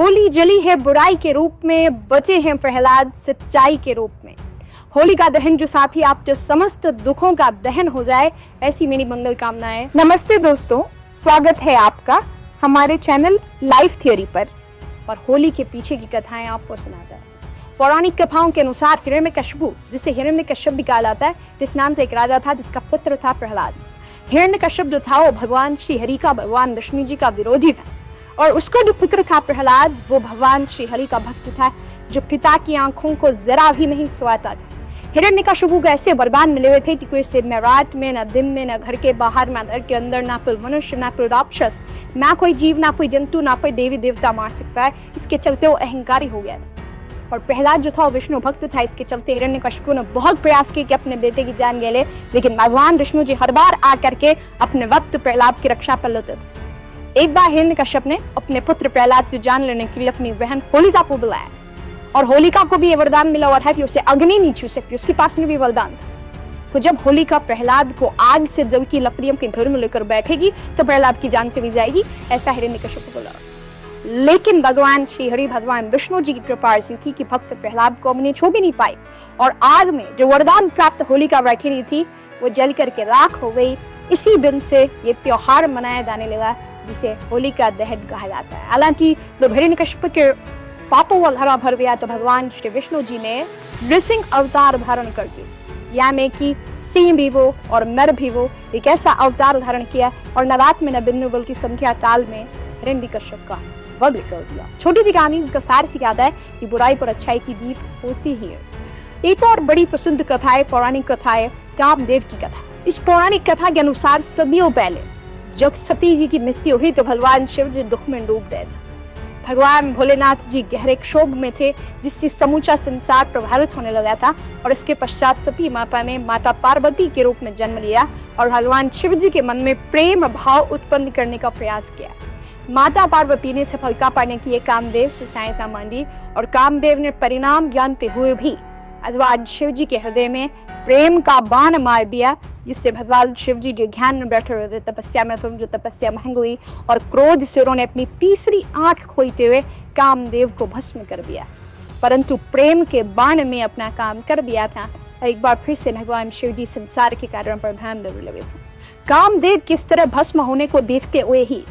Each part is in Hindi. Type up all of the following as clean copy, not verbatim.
होली जली है बुराई के रूप में, बचे हैं प्रहलाद सच्चाई के रूप में। होली का दहन जो साथी आप जो समस्त दुखों का दहन हो जाए, ऐसी मेरी मंगल कामनाएं। नमस्ते दोस्तों, स्वागत है आपका हमारे चैनल लाइफ थियोरी पर। और होली के पीछे की कथाएं आपको सुनाता है। पौराणिक कथाओं के अनुसार हिरण्यकशिपु, जिसे हिरण्यकश्यप भी कहा जाता है, जिस नाम से एक राजा था जिसका पुत्र था प्रहलाद। हिरण्यकश्यप जो था वो भगवान श्री हरि का, भगवान विष्णु जी का विरोधी था, और उसका जो पुत्र था प्रहलाद वो भगवान श्री हरि का भक्त था, जो पिता की आंखों को जरा भी नहीं सुहाता था। हिरण्यकशिपु को ऐसे वरदान मिले हुए थे कि कोई से न रात में, न दिन में, न घर के बाहर, न घर के अंदर, ना कोई मनुष्य, ना कोई राक्षस, ना कोई जीव, ना कोई जंतु, ना कोई देवी देवता मार सकता है। इसके चलते वो अहंकारी हो गया था। और प्रहलाद जो था वो विष्णु भक्त था। इसके चलते हिरण्यकशिपु ने बहुत प्रयास किए कि अपने बेटे की जान ले ले, लेकिन भगवान विष्णु जी हर बार आकर के अपने वक्त प्रहलाद की रक्षा कर लेते थे। एक बार हिरण्यकश्यप ने अपने पुत्र प्रहलाद की जान लेने के लिए अपनी बहन होलिका को बुलाया, और होलिका को भी ये वरदान मिला हुआ था कि उसे अग्नि नहीं छू सकती, उसके पास में भी वरदान था। तो जब होलिका प्रहलाद को आग से जल की लकड़ियों के घर में लेकर बैठेगी तो प्रहलाद की जान चली जाएगी, ऐसा हिरण्यकश्यप को बोला। लेकिन भगवान श्री हरि, भगवान विष्णु जी की कृपा ऐसी थी कि भक्त प्रहलाद को अग्नि छू भी नहीं पाई, और आग में जो वरदान प्राप्त होलिका बैठी रही थी वो जल करके राख हो गई। इसी दिन से ये त्योहार मनाया जाने लगा जिसे होलिका दहन कहा जाता है। हालांकि जब हिरण्यकश्यप के पापों वाला हरा भर गया तो भगवान श्री विष्णु जी ने नृसिंह अवतार धारण करके, यानी कि सिंह भी वो और नर भी वो, एक ऐसा अवतार धारण किया और न रात में न दिन में बल्कि संख्या ताल में हिरण्यकश्यप का वध कर दिया। छोटी सी कहानी जिसका सार सिखाता है कि बुराई पर अच्छाई की जीत होती ही है। एक और बड़ी प्रसिद्ध कथा है, पौराणिक कथा है, कामदेव की कथा। इस पौराणिक कथा के अनुसार सदियों पहले जब सती जी की मृत्यु हुई तो भगवान शिव जी दुख में डूब गए थे। भगवान भोलेनाथ जी गहरे क्षोभ में थे, जिससे समूचा संसार प्रभावित होने लगा था। और इसके पश्चात सती माता ने माता पार्वती के रूप में जन्म लिया और भगवान शिव जी के मन में प्रेम भाव उत्पन्न करने का प्रयास किया। माता पार्वती ने सफलता पाने की कामदेव से सहायता मांगी, और कामदेव ने परिणाम जानते हुए भी भगवान शिव जी के हृदय में प्रेम का बाण मार दिया, जिससे भगवान शिव जी के ध्यान में बैठे हुए थे, तपस्या में जो तपस्या महंग हुई, और क्रोध से उन्होंने अपनी तीसरी आंख खोलते हुए कामदेव को भस्म कर दिया। परंतु प्रेम के बाण में अपना काम कर दिया था। एक बार फिर से भगवान शिव जी संसार के कारण पर ध्यान देने लगे थे। कामदेव किस तरह भस्म होने को देखते हुए ही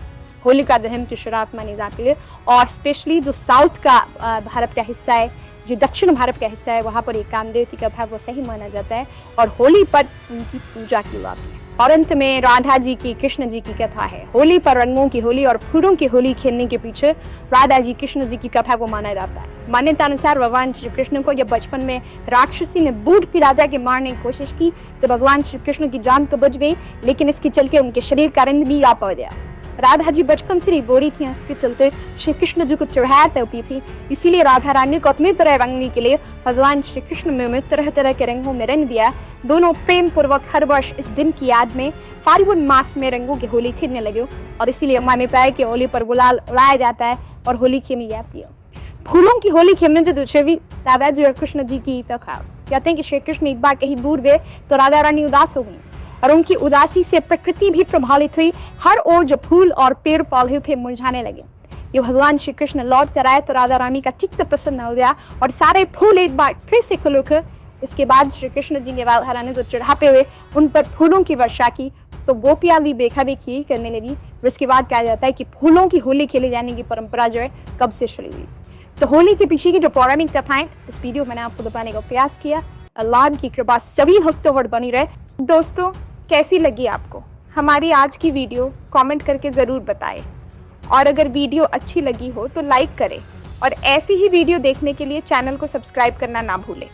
होलिका दहन की शुरुआत मानी जाती है, और स्पेशली जो साउथ का भारत का हिस्सा है, जो दक्षिण भारत का हिस्सा है, वहाँ पर एक कामदेव की कथा वो सही माना जाता है, और होली पर उनकी पूजा की जाती है। और अंत में राधा जी की, कृष्ण जी की कथा है। होली पर रंगों की होली और फूलों की होली खेलने के पीछे राधा जी, कृष्ण जी की कथा को माना जाता है। मान्यता अनुसार भगवान श्री कृष्ण को जब बचपन में राक्षसी ने दूध पिलाता के मारने की कोशिश की तो भगवान श्री कृष्ण की जान तो बच गई, लेकिन इसके चलते उनके शरीर का रंग भी आप हो गया। राधा जी बचपन से ही बोरी थी, इसके चलते श्री कृष्ण जी को चढ़ाया तोपी थी, इसीलिए राधा रानी को अपनी तरह रंगने के लिए भगवान श्री कृष्ण में तरह तरह के रंगों में रंग दिया। दोनों प्रेम पूर्वक हर वर्ष इस दिन की याद में फाल्गुन मास में रंगों की होली खेलने लगे, और इसीलिए मान्यता है कि होली पर गुलाल उड़ाया जाता है और होली खेली जाती है। फूलों की होली खेलने से दूसरे भी राधा जी और कृष्ण जी की कथा कहते हैं कि श्री कृष्ण एक बार कहीं दूर गए तो राधा रानी उदास हो गई, और उनकी उदासी से प्रकृति भी प्रभावित हुई। हर ओर जो फूल और पेड़ पौधे थे मुरझाने लगे। ये भगवान श्री कृष्ण लौट कर आए तो राधा रानी का चित्त प्रसन्न हो गया और सारे फूल एक बार फिर से खुल उठे। इसके बाद श्री कृष्ण जी ने राधा रानी को चढ़ाते हुए उन पर फूलों की वर्षा की, तो गोपियां भी देखा देखी करने लगी। इसके बाद कहा जाता है कि फूलों की होली खेले जाने की परंपरा जो है कब से शुरू हुई। तो होली के पीछे की जो पौराणिक कथाएं इस वीडियो मैंने आपको बताने का प्रयास किया। अल्लाह की कृपा सभी भक्तों पर बनी रहे। दोस्तों, कैसी लगी आपको हमारी आज की वीडियो? कमेंट करके ज़रूर बताएं, और अगर वीडियो अच्छी लगी हो तो लाइक करें, और ऐसी ही वीडियो देखने के लिए चैनल को सब्सक्राइब करना ना भूलें।